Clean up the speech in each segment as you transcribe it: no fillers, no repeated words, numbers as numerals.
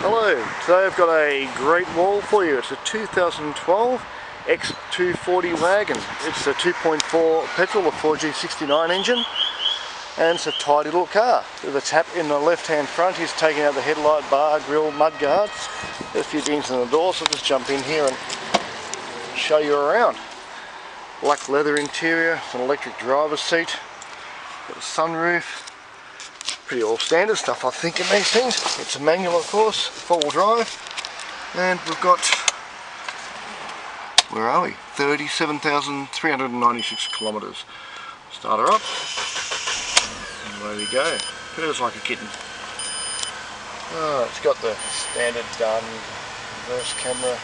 Hello, today I've got a great wall for you. It's a 2012 X240 wagon. It's a 2.4 petrol, a 4G69 engine, and it's a tidy little car. With a tap in the left hand front, he's taking out the headlight bar, grille, mud guards. There's a few dings in the door, so I'll just jump in here and show you around. Black leather interior, an electric driver's seat, got a sunroof. Pretty all standard stuff I think in these things. It's a manual of course, 4-wheel drive, and we've got, where are we? 37,396 kilometres. Start her up, and away we go. Feels like a kitten. Oh, it's got the standard reverse camera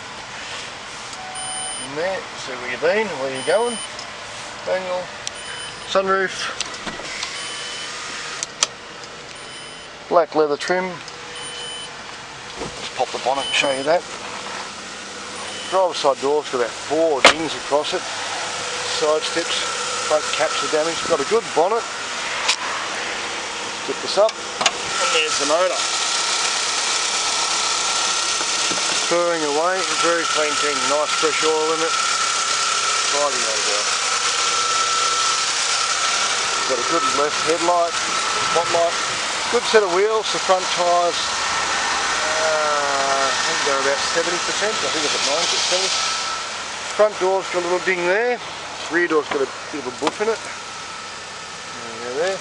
in there. See where you've been, where you're going. Manual, sunroof. Black leather trim. Just pop the bonnet and show you that. Driver's side door's got about 4 dings across it. Side steps, front caps are damaged. Got a good bonnet. Let's tip this up, and there's the motor. Purring away, very clean thing. Nice fresh oil in it. Tidy over. Got a good left headlight, spotlight. Good set of wheels. The front tyres, I think they're about 70%, I think it's at 90%. Front door's got a little ding there. Rear door's got a bit of a boof in it. There you go there.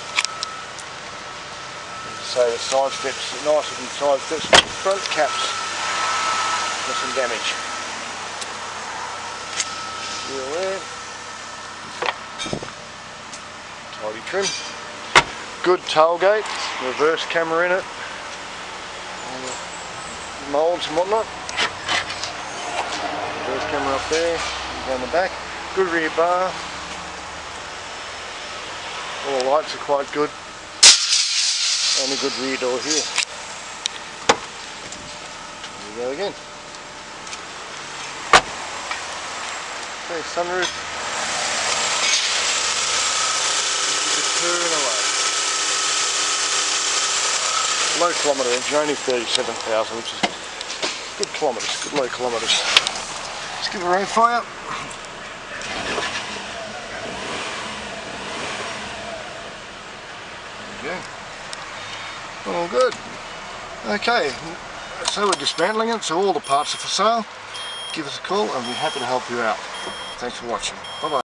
So the side steps, nice looking side steps. Front caps got some damage. Wheel there. Tidy trim. Good tailgate, reverse camera in it, moulds and whatnot. Reverse camera up there, down the back. Good rear bar. All the lights are quite good. And a good rear door here. There we go again. Okay, sunroof. Just purring away. Low kilometre engine, only 37,000, which is good kilometres, good low kilometres. Let's give it a road fire. There we go. All good. Okay, so we're dismantling it, so all the parts are for sale. Give us a call and we'll be happy to help you out. Thanks for watching. Bye bye.